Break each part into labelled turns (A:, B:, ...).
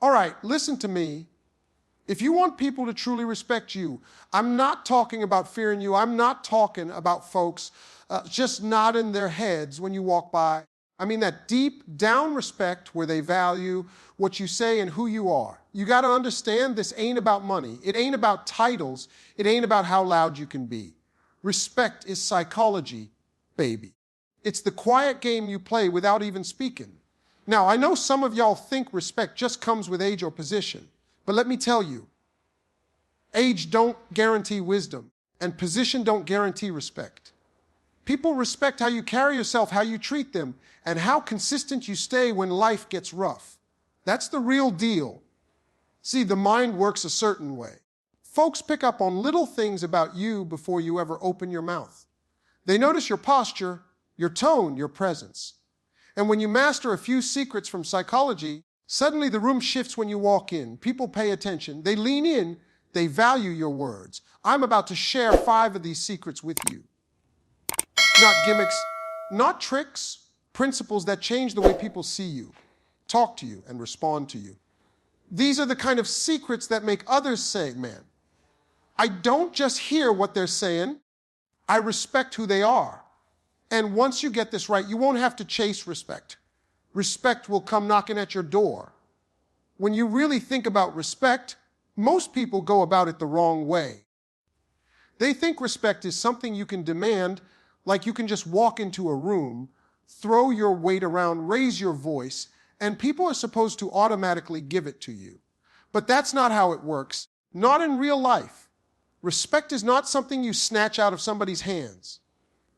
A: All right, listen to me. If you want people to truly respect you, I'm not talking about fearing you. I'm not talking about folks just nodding their heads when you walk by. I mean that deep down respect where they value what you say and who you are. You got to understand this ain't about money. It ain't about titles. It ain't about how loud you can be. Respect is psychology, baby. It's the quiet game you play without even speaking. Now, I know some of y'all think respect just comes with age or position, but let me tell you, age don't guarantee wisdom, and position don't guarantee respect. People respect how you carry yourself, how you treat them, and how consistent you stay when life gets rough. That's the real deal. See, the mind works a certain way. Folks pick up on little things about you before you ever open your mouth. They notice your posture, your tone, your presence. And when you master a few secrets from psychology, suddenly the room shifts when you walk in. People pay attention. They lean in. They value your words. I'm about to share 5 of these secrets with you. Not gimmicks, not tricks, principles that change the way people see you, talk to you, and respond to you. These are the kind of secrets that make others say, man, I don't just hear what they're saying, I respect who they are. And once you get this right, you won't have to chase respect. Respect will come knocking at your door. When you really think about respect, most people go about it the wrong way. They think respect is something you can demand, like you can just walk into a room, throw your weight around, raise your voice, and people are supposed to automatically give it to you. But that's not how it works, not in real life. Respect is not something you snatch out of somebody's hands.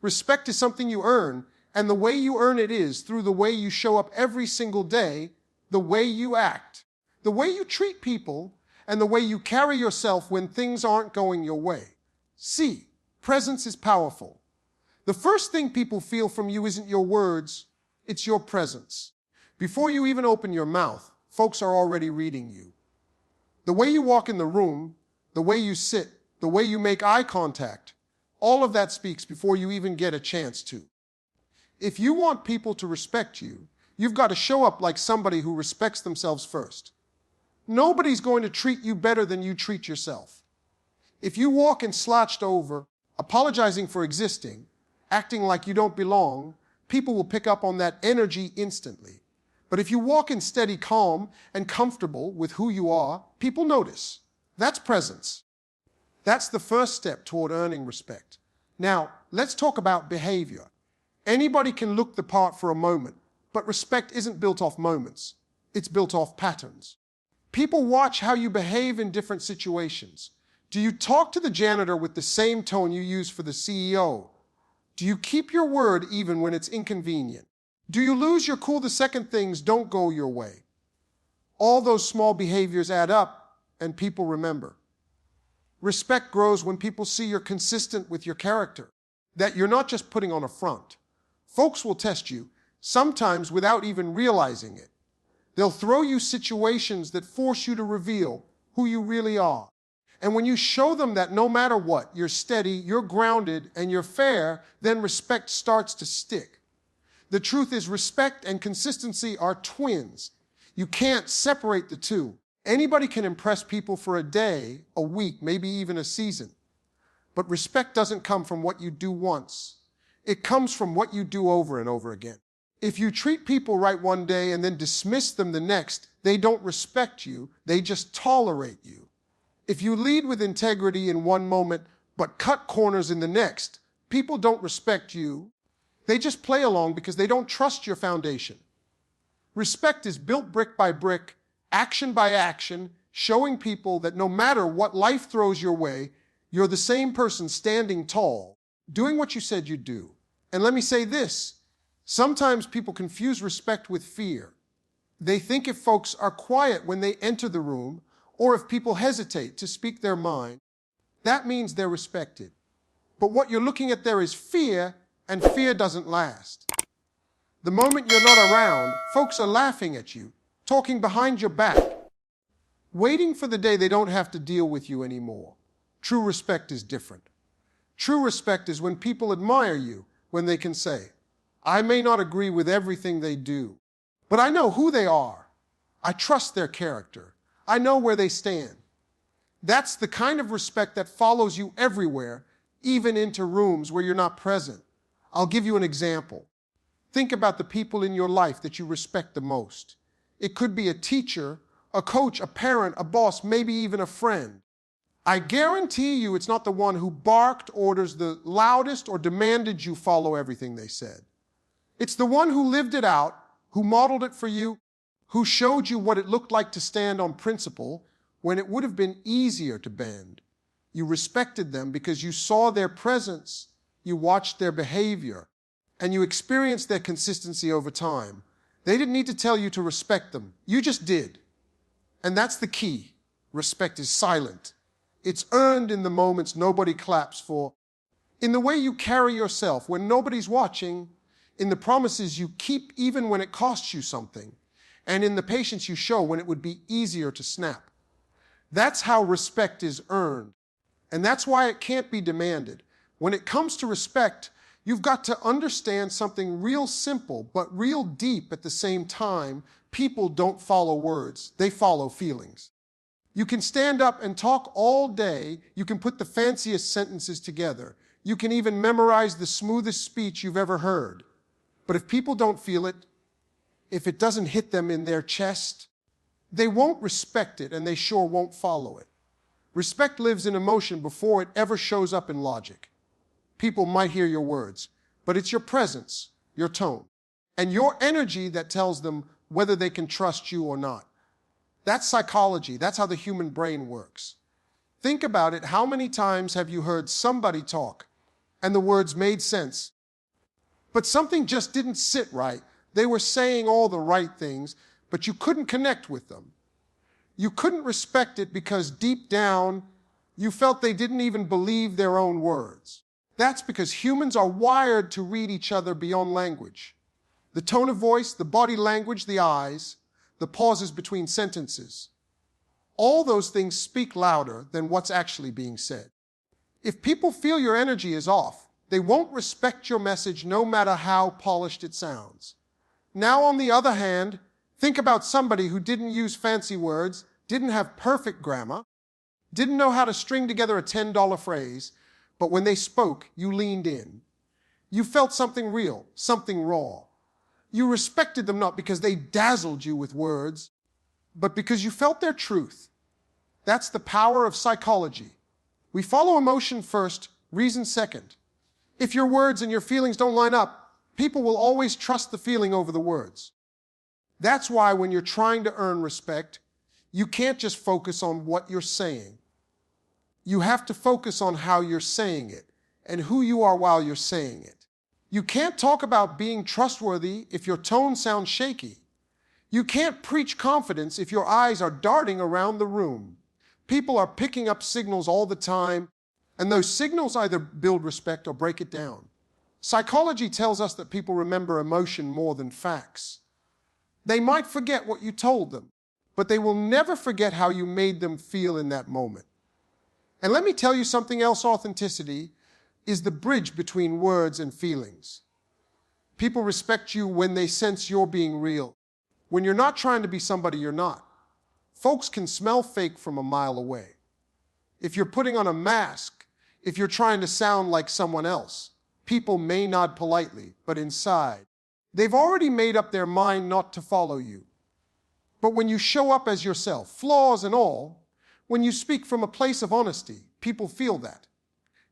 A: Respect is something you earn, and the way you earn it is through the way you show up every single day, the way you act, the way you treat people, and the way you carry yourself when things aren't going your way. See, presence is powerful. The first thing people feel from you isn't your words, it's your presence. Before you even open your mouth, folks are already reading you. The way you walk in the room, the way you sit, the way you make eye contact, all of that speaks before you even get a chance to. If you want people to respect you, you've got to show up like somebody who respects themselves first. Nobody's going to treat you better than you treat yourself. If you walk in slouched over, apologizing for existing, acting like you don't belong, people will pick up on that energy instantly. But if you walk in steady calm and comfortable with who you are, people notice. That's presence. That's the first step toward earning respect. Now, let's talk about behavior. Anybody can look the part for a moment, but respect isn't built off moments. It's built off patterns. People watch how you behave in different situations. Do you talk to the janitor with the same tone you use for the CEO? Do you keep your word even when it's inconvenient? Do you lose your cool the second things don't go your way? All those small behaviors add up, and people remember. Respect grows when people see you're consistent with your character, that you're not just putting on a front. Folks will test you, sometimes without even realizing it. They'll throw you situations that force you to reveal who you really are. And when you show them that no matter what, you're steady, you're grounded, and you're fair, then respect starts to stick. The truth is respect and consistency are twins. You can't separate the two. Anybody can impress people for a day, a week, maybe even a season. But respect doesn't come from what you do once. It comes from what you do over and over again. If you treat people right one day and then dismiss them the next, they don't respect you, they just tolerate you. If you lead with integrity in one moment, but cut corners in the next, people don't respect you. They just play along because they don't trust your foundation. Respect is built brick by brick, action by action, showing people that no matter what life throws your way, you're the same person standing tall, doing what you said you'd do. And let me say this, sometimes people confuse respect with fear. They think if folks are quiet when they enter the room, or if people hesitate to speak their mind, that means they're respected. But what you're looking at there is fear, and fear doesn't last. The moment you're not around, folks are laughing at you, talking behind your back, waiting for the day they don't have to deal with you anymore. True respect is different. True respect is when people admire you, when they can say, I may not agree with everything they do, but I know who they are. I trust their character. I know where they stand. That's the kind of respect that follows you everywhere, even into rooms where you're not present. I'll give you an example. Think about the people in your life that you respect the most. It could be a teacher, a coach, a parent, a boss, maybe even a friend. I guarantee you it's not the one who barked orders the loudest or demanded you follow everything they said. It's the one who lived it out, who modeled it for you, who showed you what it looked like to stand on principle when it would have been easier to bend. You respected them because you saw their presence, you watched their behavior, and you experienced their consistency over time. They didn't need to tell you to respect them. You just did. And that's the key. Respect is silent. It's earned in the moments nobody claps for, in the way you carry yourself when nobody's watching, in the promises you keep even when it costs you something, and in the patience you show when it would be easier to snap. That's how respect is earned, and that's why it can't be demanded. When it comes to respect, you've got to understand something real simple but real deep at the same time. People don't follow words, they follow feelings. You can stand up and talk all day, you can put the fanciest sentences together, you can even memorize the smoothest speech you've ever heard. But if people don't feel it, if it doesn't hit them in their chest, they won't respect it and they sure won't follow it. Respect lives in emotion before it ever shows up in logic. People might hear your words, but it's your presence, your tone, and your energy that tells them whether they can trust you or not. That's psychology. That's how the human brain works. Think about it. How many times have you heard somebody talk and the words made sense, but something just didn't sit right? They were saying all the right things, but you couldn't connect with them. You couldn't respect it because deep down, you felt they didn't even believe their own words. That's because humans are wired to read each other beyond language. The tone of voice, the body language, the eyes, the pauses between sentences. All those things speak louder than what's actually being said. If people feel your energy is off, they won't respect your message no matter how polished it sounds. Now, on the other hand, think about somebody who didn't use fancy words, didn't have perfect grammar, didn't know how to string together a $10 phrase, but when they spoke, you leaned in. You felt something real, something raw. You respected them not because they dazzled you with words, but because you felt their truth. That's the power of psychology. We follow emotion first, reason second. If your words and your feelings don't line up, people will always trust the feeling over the words. That's why when you're trying to earn respect, you can't just focus on what you're saying. You have to focus on how you're saying it and who you are while you're saying it. You can't talk about being trustworthy if your tone sounds shaky. You can't preach confidence if your eyes are darting around the room. People are picking up signals all the time, and those signals either build respect or break it down. Psychology tells us that people remember emotion more than facts. They might forget what you told them, but they will never forget how you made them feel in that moment. And let me tell you something else. Authenticity is the bridge between words and feelings. People respect you when they sense you're being real, when you're not trying to be somebody you're not. Folks can smell fake from a mile away. If you're putting on a mask, if you're trying to sound like someone else, people may nod politely, but inside, they've already made up their mind not to follow you. But when you show up as yourself, flaws and all, when you speak from a place of honesty, people feel that.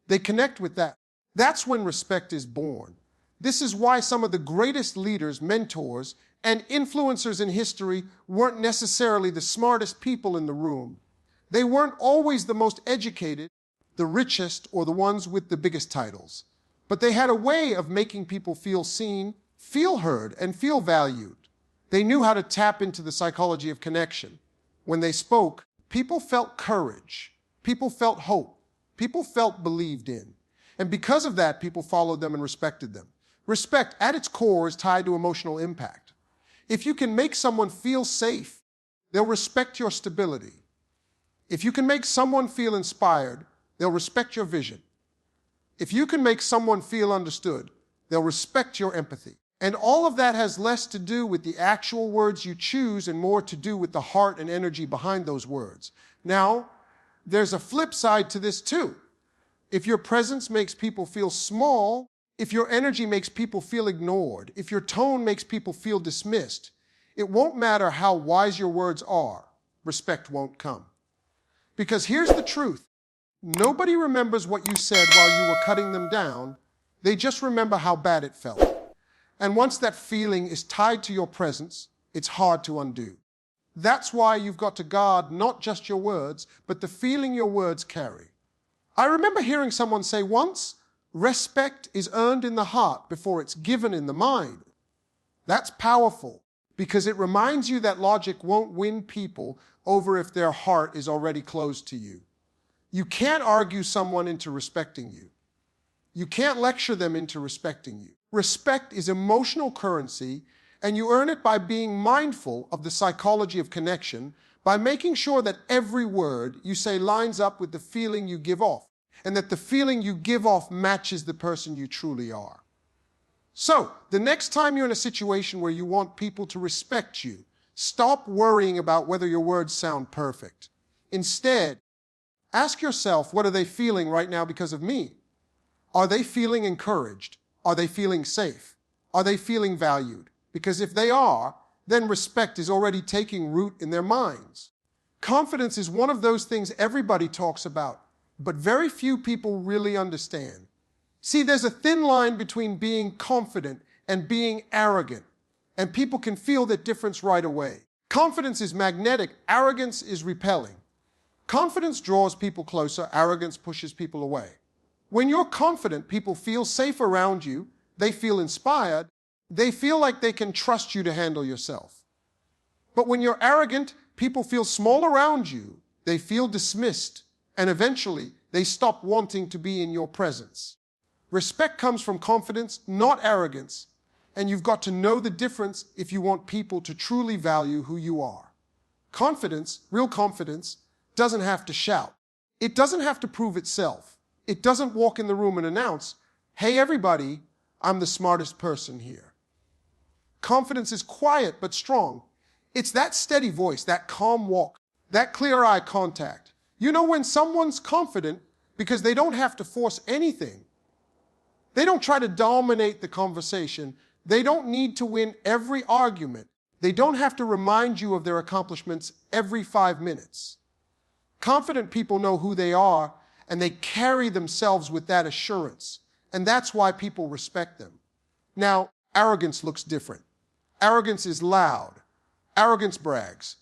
A: They connect with that. That's when respect is born. This is why some of the greatest leaders, mentors, and influencers in history weren't necessarily the smartest people in the room. They weren't always the most educated, the richest, or the ones with the biggest titles. But they had a way of making people feel seen, feel heard, and feel valued. They knew how to tap into the psychology of connection. When they spoke, people felt courage. People felt hope. People felt believed in. And because of that, people followed them and respected them. Respect, at its core, is tied to emotional impact. If you can make someone feel safe, they'll respect your stability. If you can make someone feel inspired, they'll respect your vision. If you can make someone feel understood, they'll respect your empathy. And all of that has less to do with the actual words you choose and more to do with the heart and energy behind those words. Now, there's a flip side to this too. If your presence makes people feel small, if your energy makes people feel ignored, if your tone makes people feel dismissed, it won't matter how wise your words are, respect won't come. Because here's the truth. Nobody remembers what you said while you were cutting them down. They just remember how bad it felt. And once that feeling is tied to your presence, it's hard to undo. That's why you've got to guard not just your words, but the feeling your words carry. I remember hearing someone say once, respect is earned in the heart before it's given in the mind. That's powerful because it reminds you that logic won't win people over if their heart is already closed to you. You can't argue someone into respecting you. You can't lecture them into respecting you. Respect is emotional currency, and you earn it by being mindful of the psychology of connection, by making sure that every word you say lines up with the feeling you give off, and that the feeling you give off matches the person you truly are. So, the next time you're in a situation where you want people to respect you, stop worrying about whether your words sound perfect. Instead, ask yourself, what are they feeling right now because of me? Are they feeling encouraged? Are they feeling safe? Are they feeling valued? Because if they are, then respect is already taking root in their minds. Confidence is one of those things everybody talks about, but very few people really understand. See, there's a thin line between being confident and being arrogant, and people can feel that difference right away. Confidence is magnetic, arrogance is repelling. Confidence draws people closer, arrogance pushes people away. When you're confident, people feel safe around you, they feel inspired, they feel like they can trust you to handle yourself. But when you're arrogant, people feel small around you, they feel dismissed, and eventually they stop wanting to be in your presence. Respect comes from confidence, not arrogance, and you've got to know the difference if you want people to truly value who you are. Confidence, real confidence, doesn't have to shout. It doesn't have to prove itself. It doesn't walk in the room and announce, hey everybody, I'm the smartest person here. Confidence is quiet but strong. It's that steady voice, that calm walk, that clear eye contact. You know when someone's confident because they don't have to force anything. They don't try to dominate the conversation. They don't need to win every argument. They don't have to remind you of their accomplishments every 5 minutes. Confident people know who they are, and they carry themselves with that assurance. And that's why people respect them. Now, arrogance looks different. Arrogance is loud. Arrogance brags.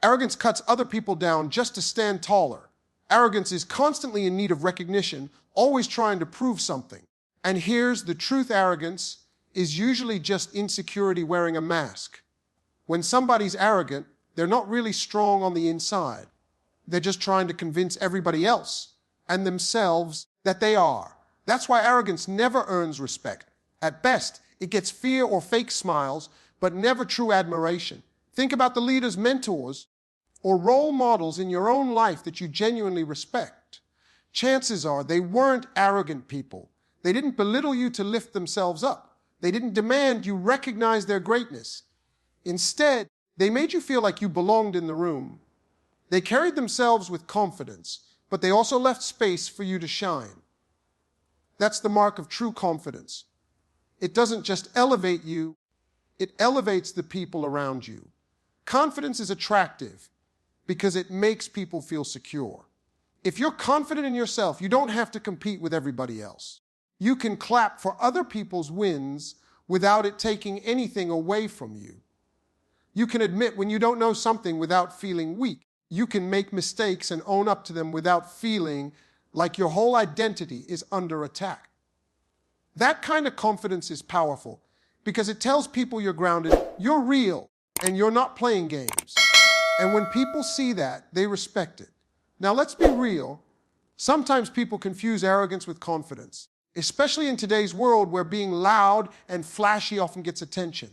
A: Arrogance cuts other people down just to stand taller. Arrogance is constantly in need of recognition, always trying to prove something. And here's the truth: arrogance is usually just insecurity wearing a mask. When somebody's arrogant, they're not really strong on the inside. They're just trying to convince everybody else and themselves that they are. That's why arrogance never earns respect. At best, it gets fear or fake smiles, but never true admiration. Think about the leaders, mentors, or role models in your own life that you genuinely respect. Chances are they weren't arrogant people. They didn't belittle you to lift themselves up. They didn't demand you recognize their greatness. Instead, they made you feel like you belonged in the room. They carried themselves with confidence, but they also left space for you to shine. That's the mark of true confidence. It doesn't just elevate you, it elevates the people around you. Confidence is attractive because it makes people feel secure. If you're confident in yourself, you don't have to compete with everybody else. You can clap for other people's wins without it taking anything away from you. You can admit when you don't know something without feeling weak. You can make mistakes and own up to them without feeling like your whole identity is under attack. That kind of confidence is powerful because it tells people you're grounded, you're real, and you're not playing games. And when people see that, they respect it. Now let's be real. Sometimes people confuse arrogance with confidence, especially in today's world where being loud and flashy often gets attention.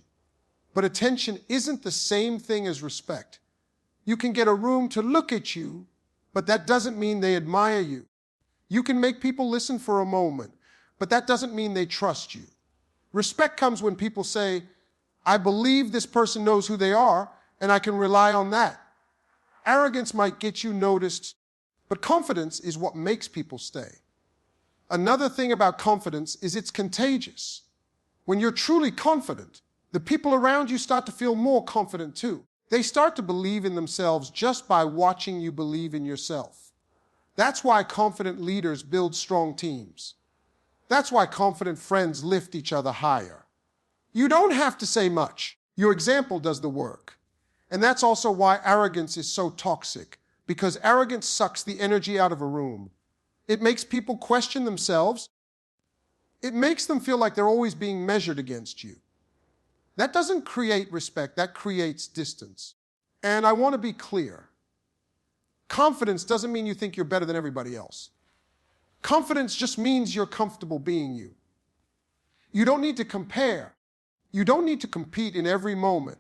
A: But attention isn't the same thing as respect. You can get a room to look at you, but that doesn't mean they admire you. You can make people listen for a moment, but that doesn't mean they trust you. Respect comes when people say, I believe this person knows who they are, and I can rely on that. Arrogance might get you noticed, but confidence is what makes people stay. Another thing about confidence is it's contagious. When you're truly confident, the people around you start to feel more confident too. They start to believe in themselves just by watching you believe in yourself. That's why confident leaders build strong teams. That's why confident friends lift each other higher. You don't have to say much. Your example does the work. And that's also why arrogance is so toxic, because arrogance sucks the energy out of a room. It makes people question themselves. It makes them feel like they're always being measured against you. That doesn't create respect, that creates distance. And I want to be clear. Confidence doesn't mean you think you're better than everybody else. Confidence just means you're comfortable being you. You don't need to compare. You don't need to compete in every moment.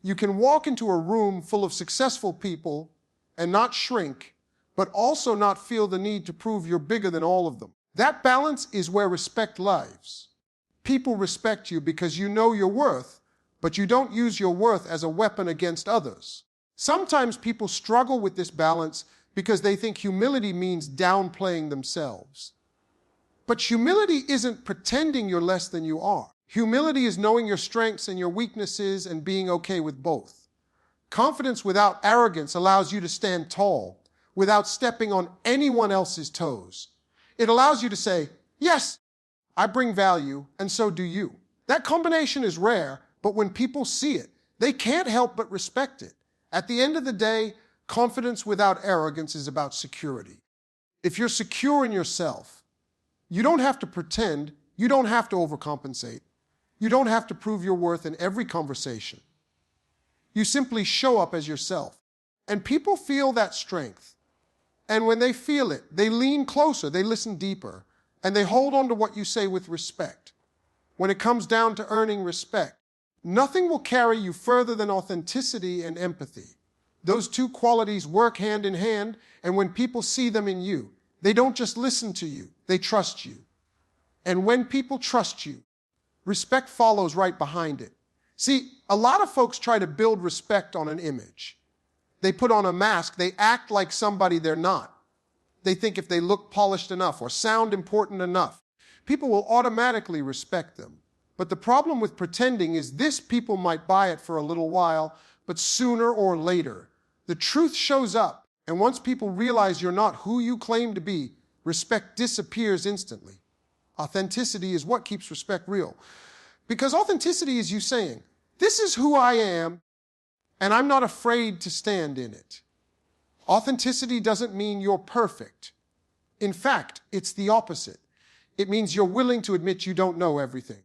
A: You can walk into a room full of successful people and not shrink, but also not feel the need to prove you're bigger than all of them. That balance is where respect lies. People respect you because you know your worth, but you don't use your worth as a weapon against others. Sometimes people struggle with this balance because they think humility means downplaying themselves. But humility isn't pretending you're less than you are. Humility is knowing your strengths and your weaknesses and being okay with both. Confidence without arrogance allows you to stand tall without stepping on anyone else's toes. It allows you to say, yes, I bring value, and so do you. That combination is rare, but when people see it, they can't help but respect it. At the end of the day, confidence without arrogance is about security. If you're secure in yourself, you don't have to pretend, you don't have to overcompensate, you don't have to prove your worth in every conversation. You simply show up as yourself. And people feel that strength. And when they feel it, they lean closer, they listen deeper, and they hold on to what you say with respect. When it comes down to earning respect, nothing will carry you further than authenticity and empathy. Those two qualities work hand in hand, and when people see them in you, they don't just listen to you, they trust you. And when people trust you, respect follows right behind it. See, a lot of folks try to build respect on an image. They put on a mask, they act like somebody they're not. They think if they look polished enough or sound important enough, people will automatically respect them. But the problem with pretending is this: people might buy it for a little while, but sooner or later, the truth shows up. And once people realize you're not who you claim to be, respect disappears instantly. Authenticity is what keeps respect real. Because authenticity is you saying, this is who I am, and I'm not afraid to stand in it. Authenticity doesn't mean you're perfect. In fact, it's the opposite. It means you're willing to admit you don't know everything.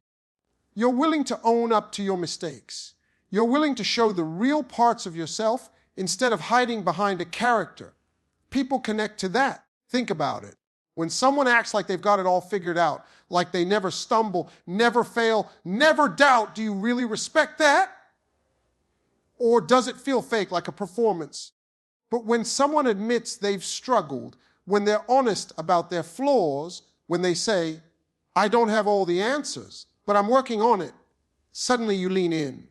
A: You're willing to own up to your mistakes. You're willing to show the real parts of yourself instead of hiding behind a character. People connect to that. Think about it. When someone acts like they've got it all figured out, like they never stumble, never fail, never doubt, do you really respect that? Or does it feel fake, like a performance? But when someone admits they've struggled, when they're honest about their flaws, when they say, I don't have all the answers, but I'm working on it, suddenly you lean in.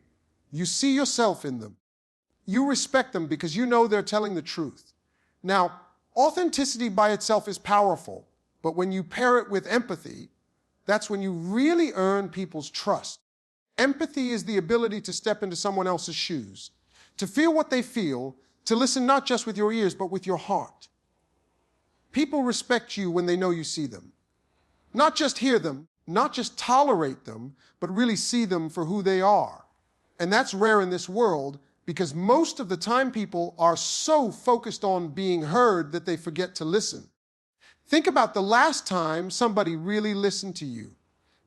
A: You see yourself in them. You respect them because you know they're telling the truth. Now, authenticity by itself is powerful, but when you pair it with empathy, that's when you really earn people's trust. Empathy is the ability to step into someone else's shoes, to feel what they feel, to listen not just with your ears, but with your heart. People respect you when they know you see them. Not just hear them, not just tolerate them, but really see them for who they are. And that's rare in this world, because most of the time people are so focused on being heard that they forget to listen. Think about the last time somebody really listened to you,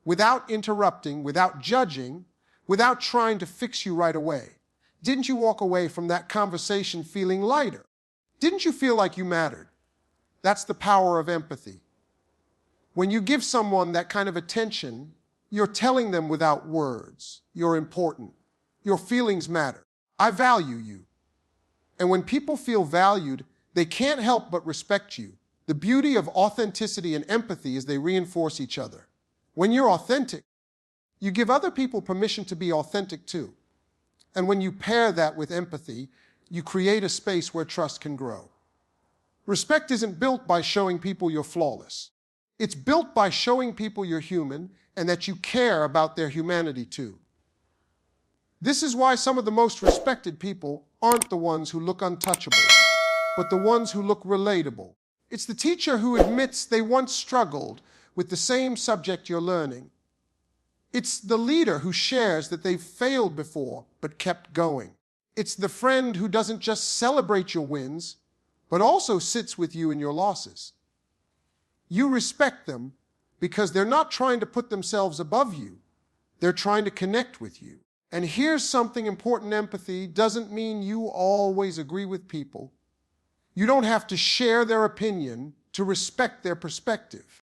A: without interrupting, without judging, without trying to fix you right away. Didn't you walk away from that conversation feeling lighter? Didn't you feel like you mattered? That's the power of empathy. When you give someone that kind of attention, you're telling them without words, you're important. Your feelings matter. I value you. And when people feel valued, they can't help but respect you. The beauty of authenticity and empathy is they reinforce each other. When you're authentic, You give other people permission to be authentic too. And when you pair that with empathy, you create a space where trust can grow. Respect isn't built by showing people you're flawless. It's built by showing people you're human and that you care about their humanity too. This is why some of the most respected people aren't the ones who look untouchable, but the ones who look relatable. It's the teacher who admits they once struggled with the same subject you're learning. It's the leader who shares that they've failed before but kept going. It's the friend who doesn't just celebrate your wins, but also sits with you in your losses. You respect them because they're not trying to put themselves above you. They're trying to connect with you. And here's something important: empathy doesn't mean you always agree with people. You don't have to share their opinion to respect their perspective.